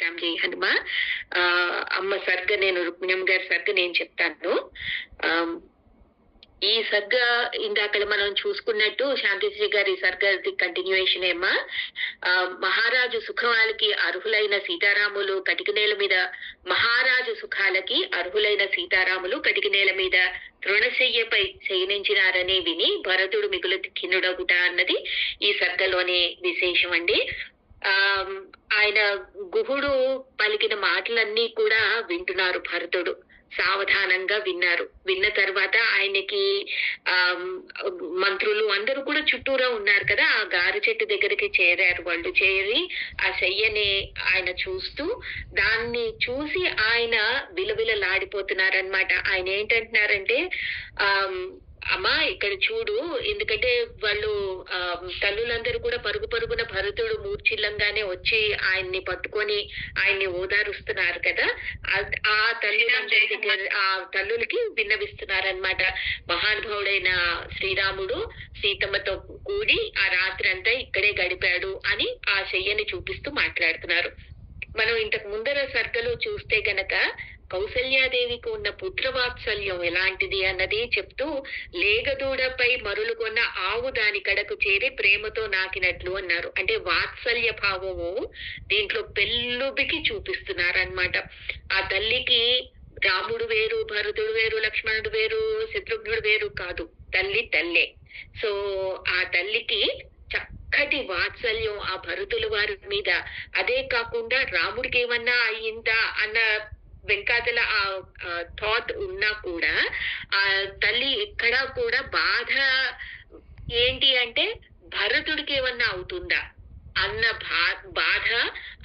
శ్రీరామ్ జై హనుమ. అమ్మ సర్గ నేను రుక్మిణమ్మ గారి సర్గ నేను చెప్తాను. ఈ సర్గ ఇందాక మనం చూసుకున్నట్టు శాంతిశ్రీ గారి సర్గ కంటిన్యూయేషన్ ఏమా. మహారాజు సుఖాలకి అర్హులైన సీతారాములు కటిక నేల మీద, మహారాజు సుఖాలకి అర్హులైన సీతారాములు కటిక నేల మీద తృణశయ్యపై శయనించినారని విని భరతుడు మిగులు ఖిన్నుడగుట అన్నది ఈ సర్గలోని విశేషం అండి. ఆయన గుహుడు పలికిన మాటలన్నీ కూడా వింటున్నారు భరతుడు. సావధానంగా విన్నారు. విన్న తర్వాత ఆయనకి మంత్రులు అందరూ కూడా చుట్టూరా ఉన్నారు కదా, ఆ గారి చెట్టు దగ్గరికి చేరారు. వాళ్ళు చేరి ఆ శయ్యని ఆయన చూస్తూ, దాన్ని చూసి ఆయన విలవిలలాడిపోతున్నారనమాట. ఆయన ఏంటంటున్నారంటే, అమ్మా ఇక్కడ చూడు, ఎందుకంటే వాళ్ళు తల్లులందరూ కూడా పరుగు పరుగున భరతుడు మూర్ఛిల్లంగానే వచ్చి ఆయన్ని పట్టుకొని ఆయన్ని ఓదారుస్తున్నారు కదా, ఆ తల్లులందరి దగ్గర ఆ తల్లులకి విన్నవిస్తున్నారనమాట. మహానుభావుడైన శ్రీరాముడు సీతమ్మతో కూడి ఆ రాత్రి అంతా ఇక్కడే గడిపాడు అని ఆ శయ్యని చూపిస్తూ మాట్లాడుతున్నారు. మనం ఇంతకు ముందర సర్గలో చూస్తే గనక కౌసల్యాదేవికి ఉన్న పుత్రవాత్సల్యం ఎలాంటిది అన్నది చెప్తూ, లేగదూడపై మరులుగొన్న ఆవు దాని కడకు చేరి ప్రేమతో నాకినట్లు అన్నారు. అంటే వాత్సల్య భావము దీంట్లో పెళ్ళుబికి చూపిస్తున్నారనమాట. ఆ తల్లికి రాముడు వేరు, భరతుడు వేరు, లక్ష్మణుడు వేరు, శత్రుఘ్నుడు వేరు కాదు, తల్లి తల్లే. సో ఆ తల్లికి చక్కటి వాత్సల్యం ఆ భరతుల వారి మీద. అదే కాకుండా రాముడికి ఏమన్నా అయ్యిందా అన్న వెంకాతల ఆ థాట్ ఉన్నా కూడా ఆ తల్లి ఎక్కడా కూడా బాధ ఏంటి అంటే భరతుడికి ఏమన్నా అవుతుందా అన్న బాధ,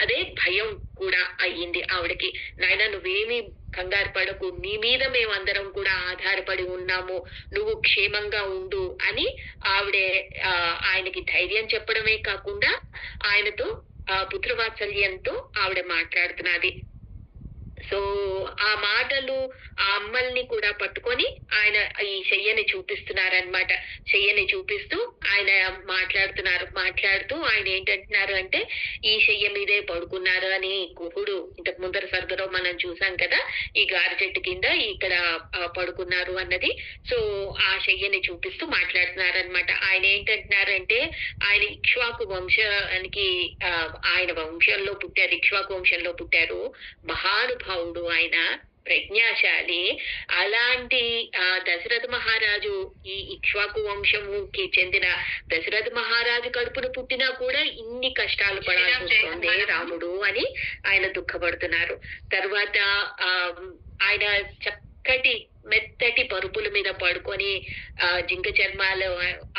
అదే భయం కూడా అయ్యింది ఆవిడకి. నాయన నువ్వేమి కంగారు పడకు, నీ మీద మేమందరం కూడా ఆధారపడి ఉన్నాము, నువ్వు క్షేమంగా ఉండు అని ఆవిడే ఆయనకి ధైర్యం చెప్పడమే కాకుండా ఆయనతో పుత్రవాత్సల్యంతో ఆవిడ మాట్లాడుతున్నది. సో ఆ మాటలు ఆ అమ్మల్ని కూడా పట్టుకొని ఆయన ఈ శయ్యని చూపిస్తున్నారనమాట. శయ్యని చూపిస్తూ ఆయన మాట్లాడుతూ ఆయన ఏంటంటున్నారు అంటే, ఈ శయ్య మీదే పడుకున్నారు అని గుహుడు ఇంతకు ముందర సర్గలో మనం చూసాం కదా, ఈ గారి చెట్టు కింద ఇక్కడ పడుకున్నారు అన్నది. సో ఆ శయ్యని చూపిస్తూ మాట్లాడుతున్నారనమాట. ఆయన ఏంటంటున్నారంటే, ఆయన ఇక్ష్వాకు వంశానికి ఆయన వంశంలో పుట్టారు, ఇక్ష్వాకు వంశంలో పుట్టారు, మహానుభావుడు ఆయన, ప్రజ్ఞాశాలి. అలాంటి దశరథ మహారాజు, ఈ ఇక్ష్వాకు వంశముకి చెందిన దశరథ మహారాజు కడుపును పుట్టినా కూడా ఇన్ని కష్టాలు పడాల్సి వస్తుంది రాముడు అని ఆయన దుఃఖపడుతున్నారు. తర్వాత ఆయన చక్కటి మెత్తటి పరుపుల మీద పడుకొని జింక చర్మాలు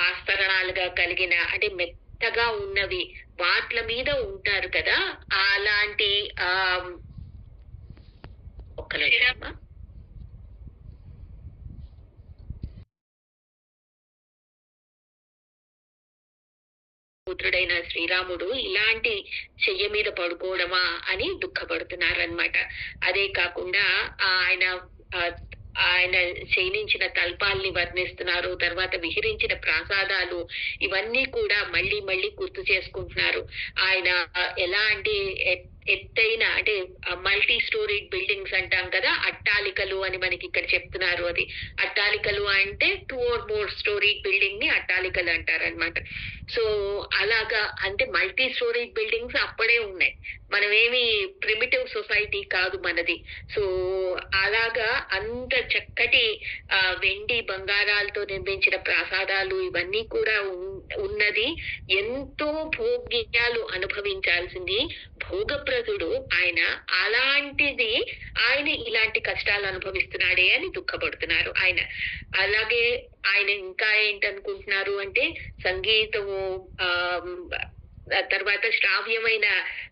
ఆస్తరణాలుగా కలిగిన, అంటే మెత్తగా ఉన్నవి వాట్ల మీద ఉంటారు కదా, అలాంటి ఒక్క నిమిషం పుత్రుడైన శ్రీరాముడు ఇలాంటి చెయ్య మీద పడుకోవడమా అని దుఃఖపడుతున్నారనమాట. అదే కాకుండా ఆయన శయనించిన తల్పాల్ని వర్ణిస్తున్నారు. తర్వాత విహరించిన ప్రాసాదాలు ఇవన్నీ కూడా మళ్ళీ మళ్ళీ గుర్తు చేసుకుంటున్నారు. ఆయన ఎలా అంటే ఎత్తైన, అంటే మల్టీ స్టోరీడ్ బిల్డింగ్స్ అంటాం కదా, అట్టాలికలు అని మనకి ఇక్కడ చెప్తున్నారు. అది అట్టాలికలు అంటే 2 or more స్టోరీడ్ బిల్డింగ్ ని అట్టాలికలు అంటారనమాట. సో అలాగా, అంటే మల్టీ స్టోరీడ్ బిల్డింగ్స్ అప్పుడే ఉన్నాయి, మనమేమి ప్రిమిటివ్ సొసైటీ కాదు మనది. సో అలాగా అంత చక్కటి వెండి బంగారాలతో నిర్మించిన ప్రాసాదాలు ఇవన్నీ కూడా ఉన్నది. ఎంతో భోగ్యాలు అనుభవించాల్సింది భోగప్రదుడు ఆయన, అలాంటిది ఆయన ఇలాంటి కష్టాలు అనుభవిస్తున్నాడే అని దుఃఖపడుతున్నారు ఆయన. అలాగే ఆయన ఇంకా ఏంటనుకుంటున్నారు అంటే, సంగీతము తర్వాత శ్రావ్యమైన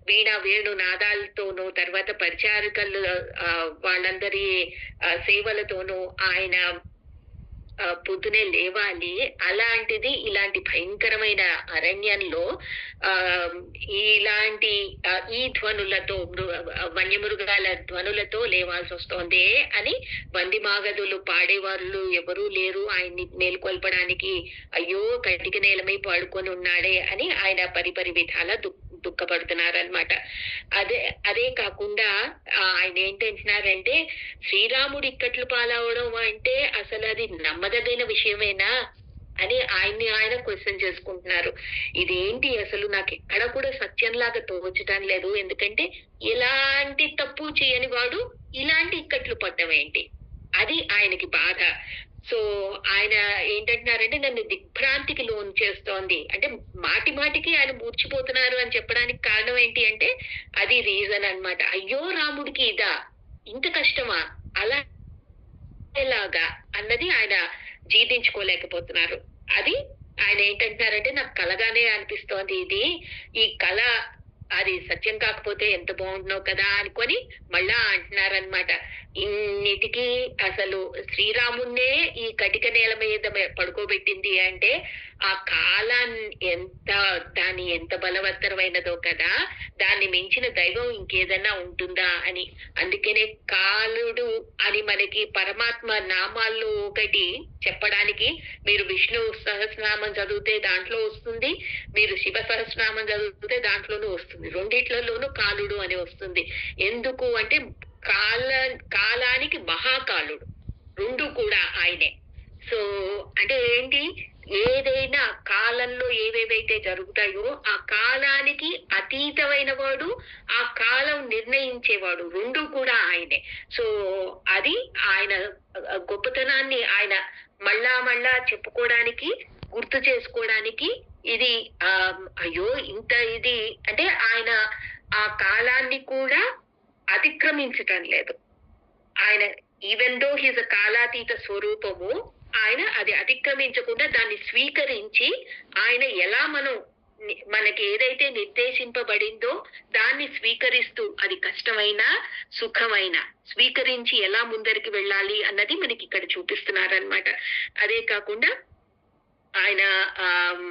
వీణ వేణు నాదాలతోనూ, తర్వాత పరిచారికలు వాళ్ళందరి సేవలతోనూ ఆయన పొద్దునే లేవాలి. అలాంటిది ఇలాంటి భయంకరమైన అరణ్యంలో ఆహ్, ఇలాంటి ఈ ధ్వనులతో వన్యమృగాల ధ్వనులతో లేవాల్సొస్తోందే అని వందిమాగదులు పాడేవాళ్ళు ఎవరూ లేరు ఆయన్ని మేల్కొల్పడానికి. అయ్యో! కటిక నేలమై పడుకొని ఉన్నాడే అని ఆయన పరిపరి విధాల దుఃఖపడుతున్నారనమాట. అదే అదే కాకుండా ఆయనేంటంటున్నారంటే, శ్రీరాముడు ఇక్కట్లు పాలవడం అంటే అసలది నమ్మదగిన విషయమేనా? అని ఆయన్ని ఆయన క్వెషన్ చేసుకుంటున్నారు. ఇదేంటి అసలు నాకెక్కడ కూడా సత్యంలాగా తోచటం లేదు. ఎందుకంటే ఎలాంటి తప్పు చేయని వాడు ఇలాంటి ఇక్కట్లు పడ్డం ఏంటి? అది ఆయనకి బాధ. సో ఆయన ఏంటంటున్నారంటే నన్ను దిగ్భ్రాంతికి లోను చేస్తోంది. అంటే మాటి మాటికి ఆయన మూర్చిపోతున్నారు అని చెప్పడానికి కారణం ఏంటి అంటే అది రీజన్ అన్నమాట. అయ్యో! రాముడికి ఇదా? ఇంత కష్టమా? అలా ఎలాగా? అన్నది ఆయన జీర్ణించుకోలేకపోతున్నారు. అది ఆయన ఏంటంటున్నారంటే నాకు కలగానే అనిపిస్తోంది ఇది. ఈ కల అది సత్యం కాకపోతే ఎంత బావుండునో కదా! అనుకొని మళ్ళా అంటున్నారనమాట. ఇన్నిటికి అసలు శ్రీరాముడినే ఈ కటిక నేల మీద పడుకోబెట్టింది అంటే, ఆ దాని ఎంత బలవత్తరమైనదో కదా! దాన్ని మించిన దైవం ఇంకేదన్నా ఉంటుందా అని. అందుకనే కాలుడు అని మనకి పరమాత్మ నామాల్లో ఒకటి చెప్పడానికి మీరు విష్ణు సహస్రనామం చదివితే దాంట్లో వస్తుంది. మీరు శివ సహస్రనామం చదివితే దాంట్లోనూ వస్తుంది. రెండిట్లలోనూ కాలుడు అని వస్తుంది. ఎందుకు అంటే కాలానికి మహాకాలుడు. 2 కూడా ఆయనే. సో అంటే ఏంటి? ఏదైనా కాలంలో ఏవేవైతే జరుగుతాయో ఆ కాలానికి అతీతమైన వాడు, ఆ కాలం నిర్ణయించేవాడు. 2 కూడా ఆయనే. సో అది ఆయన గొప్పతనాన్ని ఆయన మళ్ళా మళ్ళా చెప్పుకోవడానికి, గుర్తు చేసుకోవడానికి ఇది అయ్యో! ఇంత ఇది అంటే ఆయన ఆ కాలాన్ని కూడా అతిక్రమించటం లేదు. ఆయన ఈవెన్ దో హిస్ అ కాలాతీత స్వరూపము, ఆయన అది అతిక్రమించకుండా దాన్ని స్వీకరించి, ఆయన ఎలా మనకి ఏదైతే నిర్దేశింపబడిందో దాన్ని స్వీకరిస్తూ, అది కష్టమైనా, సుఖమైనా స్వీకరించి ఎలా ముందరికి వెళ్ళాలి అన్నది మనకి ఇక్కడ చూపిస్తున్నారనమాట. అదే కాకుండా ఆయన ఆహ్,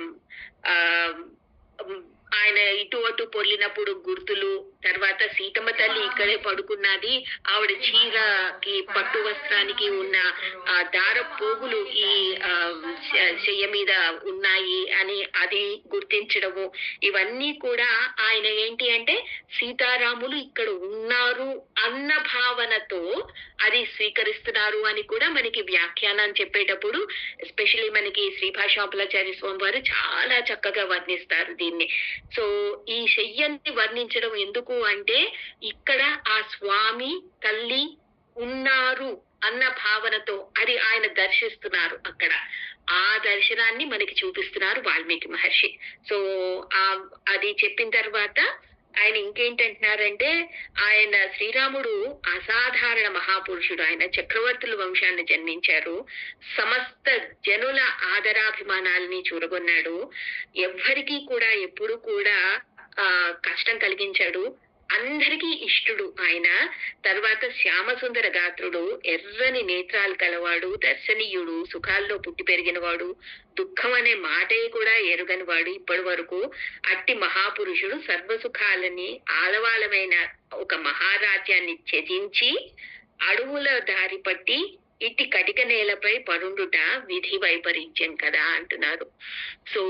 ఆహ్, ఆయన ఇటు అటు పొర్లినప్పుడు గుర్తులు, తర్వాత సీతమ్మ తల్లి ఇక్కడే పడుకున్నది. ఆవిడ చీరకి పట్టు వస్త్రానికి ఉన్న దార పోగులు ఈ చెయ్య మీద ఉన్నాయి అని అది గుర్తించడము. ఇవన్నీ కూడా ఆయన ఏంటి అంటే సీతారాములు ఇక్కడ ఉన్నారు అన్న భావనతో అది స్వీకరిస్తున్నారు అని కూడా మనకి వ్యాఖ్యానం చెప్పేటప్పుడు ఎస్పెషల్లీ మనకి శ్రీభాషాంబులాచార్య స్వామి వారు చాలా చక్కగా వర్ణిస్తారు దీన్ని. సో ఈ శయ్యని వర్ణించడం ఎందుకు అంటే ఇక్కడ ఆ స్వామి తల్లి ఉన్నారు అన్న భావనతో అది ఆయన దర్శిస్తున్నారు అక్కడ. ఆ దర్శనాన్ని మనకి చూపిస్తున్నారు వాల్మీకి మహర్షి. సో అది చెప్పిన తర్వాత ఆయన ఇంకేంటంటున్నారంటే ఆయన శ్రీరాముడు అసాధారణ మహాపురుషుడు. ఆయన చక్రవర్తుల వంశాన్ని జన్మించారు. సమస్త జనుల ఆదరాభిమానాలని చూరగొన్నాడు. ఎవ్వరికీ కూడా ఎప్పుడు కూడా కష్టం కలిగించాడు. అందరికీ ఇష్టుడు ఆయన. తర్వాత శ్యామసుందర గాత్రుడు, ఎర్రని నేత్రాలు కలవాడు, దర్శనీయుడు, సుఖాల్లో పుట్టి పెరిగినవాడు, దుఃఖం అనే మాటే కూడా ఎరుగని వాడు ఇప్పటి వరకు. అట్టి మహాపురుషుడు సర్వసుఖాలని ఆలవాలమైన ఒక మహారాజ్యాన్ని త్యజించి అడవుల దారి పట్టి ఇట్టి కటిక నేలపై పరుండుట విధి వైపరీత్యం కదా అంటున్నారు. సో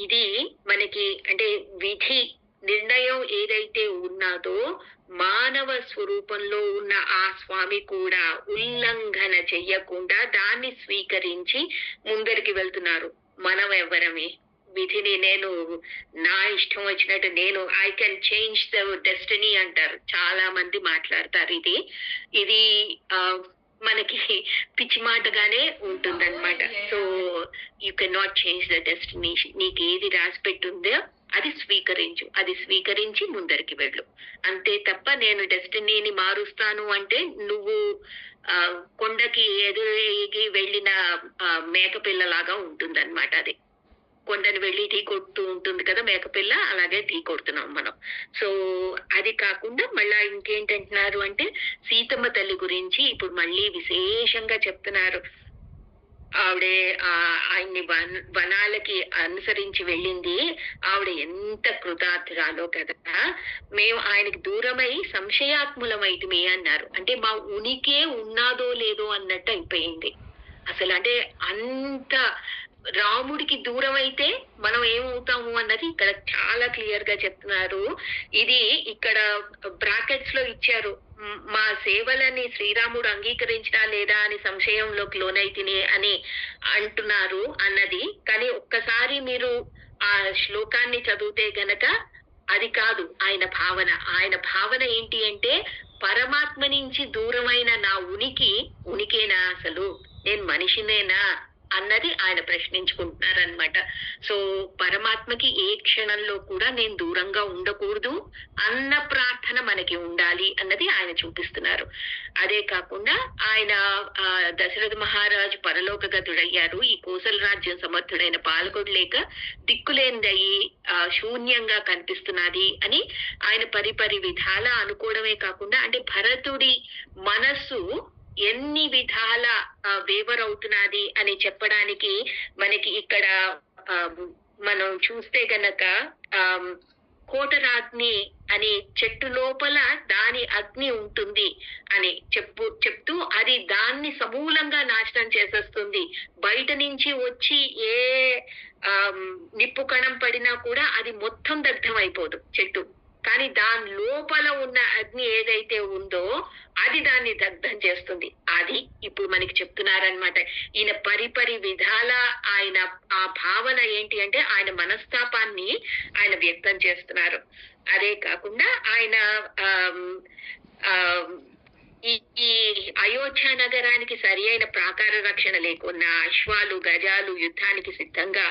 ఇది మనకి అంటే విధి నిర్ణయం ఏదైతే ఉన్నదో మానవ స్వరూపంలో ఉన్న ఆ స్వామి కూడా ఉల్లంఘన చెయ్యకుండా దాన్ని స్వీకరించి ముందరికి వెళ్తున్నారు. మనం ఎవరమే? విధిని నేను నా ఇష్టం వచ్చినట్టు నేను I can change the destiny అంటారు. చాలా మంది మాట్లాడతారు. ఇది మనకి పిచ్చి మాటగానే ఉంటుందన్నమాట. So you can not change the destiny. నీకు ఏది రాసి పెట్టుందో అది స్వీకరించు. అది స్వీకరించి ముందరికి వెళ్ళు. అంతే తప్ప నేను డెస్టినీని మారుస్తాను అంటే నువ్వు కొండకి ఎదురేగి వెళ్ళిన మేకపిల్లలాగా ఉంటుందన్నమాట. అది కొండని వెళ్ళి ఢీ కొడుతూ ఉంటుంది కదా మేకపిల్ల, అలాగే ఢీ కొడుతున్నాం మనం. సో అది కాకుండా మళ్ళా ఇంకేంటంటున్నారు అంటే సీతమ్మ తల్లి గురించి ఇప్పుడు మళ్ళీ విశేషంగా చెప్తున్నారు. ఆవిడే ఆయన్ని వనాలకి అనుసరించి వెళ్ళింది. ఆవిడ ఎంత కృతార్థురాలో కదా. మేము ఆయనకి దూరమై సంశయాత్ములమైతిమి అన్నారు. అంటే మా ఉనికే ఉన్నాదో లేదో అన్నట్టు అయిపోయింది అసలు. అంటే అంత రాముడికి దూరం అయితే మనం ఏమవుతాము అన్నది ఇక్కడ చాలా క్లియర్ గా చెప్తున్నారు. ఇది ఇక్కడ బ్రాకెట్స్ లో ఇచ్చారు. మా సేవలని శ్రీరాముడు అంగీకరించినా లేదా అని సంశయంలోకి లోనైతిని అని అంటున్నారు అన్నది. కానీ ఒక్కసారి మీరు ఆ శ్లోకాన్ని చదివితే గనక అది కాదు ఆయన భావన. ఆయన భావన ఏంటి అంటే, పరమాత్మ నుంచి దూరమైన నా ఉనికేనా అసలు, నేను మనిషినేనా అన్నది ఆయన ప్రశ్నించుకుంటున్నారనమాట. సో పరమాత్మకి ఏ క్షణంలో కూడా నేను దూరంగా ఉండకూడదు అన్న ప్రార్థన మనకి ఉండాలి అన్నది ఆయన చూపిస్తున్నారు. అదే కాకుండా ఆయన దశరథ మహారాజు పరలోక గతుడయ్యారు. ఈ కోసల రాజ్యం సమర్థుడైన పాలకుడు లేక దిక్కులేనిదయ్యి శూన్యంగా కనిపిస్తున్నది అని ఆయన పరిపరి విధాల అనుకోవడమే కాకుండా, అంటే భరతుడి మనస్సు ఎన్ని విధాల వేవరవుతున్నది అని చెప్పడానికి మనకి ఇక్కడ మనం చూస్తే గనక కోటరాగ్ని అని చెట్టు లోపల దాని అగ్ని ఉంటుంది అని చెప్తూ అది దాన్ని సమూలంగా నాశనం చేసేస్తుంది. బయట నుంచి వచ్చి ఏ నిప్పు కణం పడినా కూడా అది మొత్తం దగ్ధం అయిపోదు చెట్టు. కానీ దాని లోపల ఉన్న అగ్ని ఏదైతే ఉందో అది దాన్ని దగ్ధం చేస్తుంది. అది ఇప్పుడు మనకి చెప్తున్నారనమాట. ఈయన పరిపరి విధాల ఆయన ఆ భావన ఏంటి అంటే ఆయన మనస్తాపాన్ని ఆయన వ్యక్తం చేస్తున్నారు. అదే కాకుండా ఆయన ఈ అయోధ్య నగరానికి సరి అయిన ప్రాకార రక్షణ లేకున్నా, అశ్వాలు గజాలు యుద్ధానికి సిద్ధంగా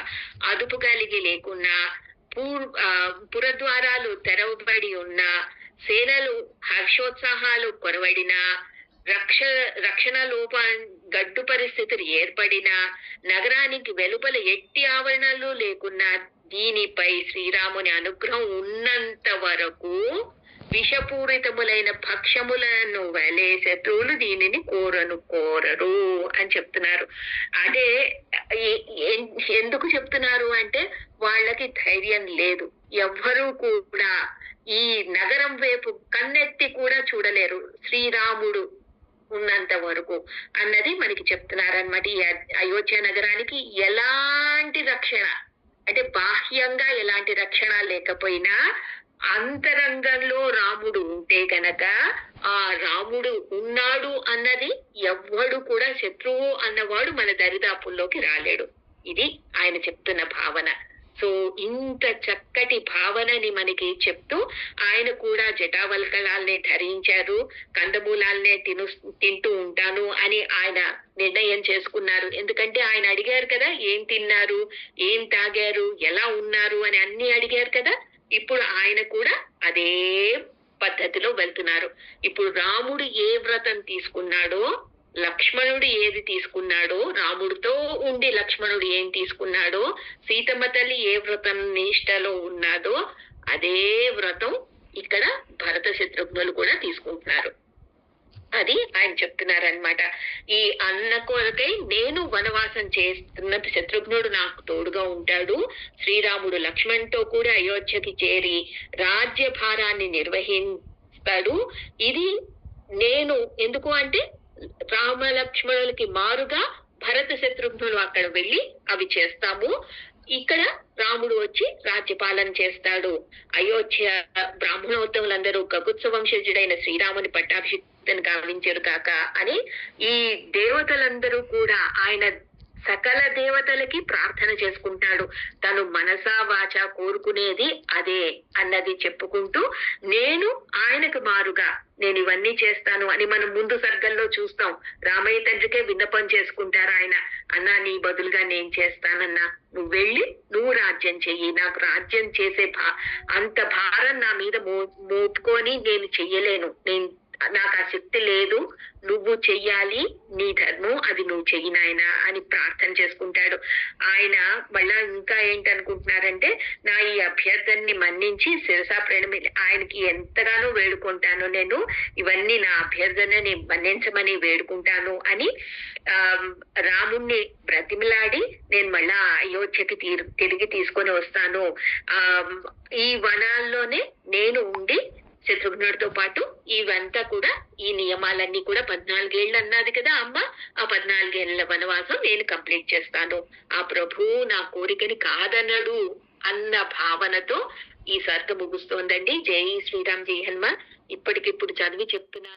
అదుపు కలిగి లేకున్నా, పురద్వారాలు తెరవబడి ఉన్న, సేనలు హర్షోత్సాహాలు కొరవడిన, రక్షణ లోప గడ్డు పరిస్థితులు ఏర్పడిన, నగరానికి వెలుపల ఎట్టి ఆవరణలు లేకున్నా, దీనిపై శ్రీరాముని అనుగ్రహం ఉన్నంత వరకు విషపూరితములైన భక్ష్యములను వలె శత్రువులు దీనిని కోరరు అని చెప్తున్నారు. అదే ఎందుకు చెప్తున్నారు అంటే, వాళ్ళకి ధైర్యం లేదు. ఎవ్వరూ కూడా ఈ నగరం వైపు కన్నెత్తి కూడా చూడలేరు శ్రీరాముడు ఉన్నంత వరకు అన్నది మనకి చెప్తున్నారనమాట. ఈ అయోధ్య నగరానికి ఎలాంటి రక్షణ, అంటే బాహ్యంగా ఎలాంటి రక్షణ లేకపోయినా అంతరంగంలో రాముడు ఉంటే గనక, ఆ రాముడు ఉన్నాడు అన్నది ఎవ్వడు కూడా, శత్రువు అన్నవాడు మన దరిదాపుల్లోకి రాలేడు. ఇది ఆయన చెప్తున్న భావన. సో ఇంత చక్కటి భావనని మనకి చెప్తూ ఆయన కూడా జటావల్కలాల్నే ధరించారు, కందమూలాల్నే తింటూ ఉంటాను అని ఆయన నిర్ణయం చేసుకున్నారు. ఎందుకంటే ఆయన అడిగారు కదా, ఏం తిన్నారు, ఏం తాగారు, ఎలా ఉన్నారు అని అన్ని అడిగారు కదా. ఇప్పుడు ఆయన కూడా అదే పద్ధతిలో వెళ్తున్నారు. ఇప్పుడు రాముడు ఏ వ్రతం తీసుకున్నాడో, లక్ష్మణుడు ఏది తీసుకున్నాడో, రాముడితో ఉండి లక్ష్మణుడు ఏం తీసుకున్నాడో, సీతమ్మ తల్లి ఏ వ్రతం నిష్టలో ఉన్నాడో అదే వ్రతం ఇక్కడ భరత శత్రుఘ్నులు కూడా తీసుకుంటున్నారు. అది ఆయన చెప్తున్నారనమాట. ఈ అన్న కొరకై నేను వనవాసం చేస్తున్న శత్రుఘ్నుడు నాకు తోడుగా ఉంటాడు, శ్రీరాముడు లక్ష్మణ్తో కూడా అయోధ్యకి చేరి రాజ్య భారాన్ని నిర్వహిస్తాడు. ఇది నేను ఎందుకు అంటే, రామ లక్ష్మణులకి మారుగా భరత శత్రుఘ్నులు అక్కడ వెళ్ళి అవి చేస్తాము. ఇక్కడ రాముడు వచ్చి రాజ్యపాలన చేస్తాడు. అయోధ్య బ్రాహ్మణోత్తములందరూ కకుత్స వంశజుడైన శ్రీరాముని పట్టాభిషిక్తుని గావించారు కాక అని ఈ దేవతలందరూ కూడా ఆయన సకల దేవతలకి ప్రార్థన చేసుకుంటాడు. తను మనసా వాచ కోరుకునేది అదే అన్నది చెప్పుకుంటూ, నేను ఆయనకు మారుగా నేను ఇవన్నీ చేస్తాను అని మనం ముందు సర్గల్లో చూస్తాం. రామయ్య తండ్రికే విన్నపం చేసుకుంటారు ఆయన, అన్నా నీ బదులుగా నేను చేస్తానన్నా, నువ్వు వెళ్ళి నువ్వు రాజ్యం చెయ్యి, నాకు రాజ్యం చేసే అంత భారం నా మీద మోపుకొని నేను చెయ్యలేను, నేను నాకు ఆ శక్తి లేదు, నువ్వు చెయ్యాలి, నీ ధర్మం అది నువ్వు చెయ్యి నాయనా అని ప్రార్థన చేసుకుంటాడు. ఆయన మళ్ళా ఇంకా ఏంటనుకుంటున్నారంటే, నా ఈ అభ్యర్థనని మన్నించి శిరసా ప్రణమి ఆయనకి ఎంతగానో వేడుకుంటాను నేను, ఇవన్నీ నా అభ్యర్థనని మన్నించమని వేడుకుంటాను అని ఆ రాముణ్ణి బ్రతిమిలాడి నేను మళ్ళా అయోధ్యకి తిరిగి తీసుకొని వస్తాను. ఆ ఈ వనాల్లోనే నేను ఉండి శత్రుఘ్నుడితో పాటు ఇవంతా కూడా ఈ నియమాలన్నీ కూడా 14 ఏళ్ళు అన్నది కదా అమ్మ, ఆ 14 ఏళ్ల వనవాసం నేను కంప్లీట్ చేస్తాను, ఆ ప్రభు నా కోరికని కాదనడు అన్న భావనతో ఈ సర్గ ముగుస్తోందండి. జై శ్రీరామ్, జై హనుమాన్. ఇప్పటికిప్పుడు చదివి చెప్తున్నాను.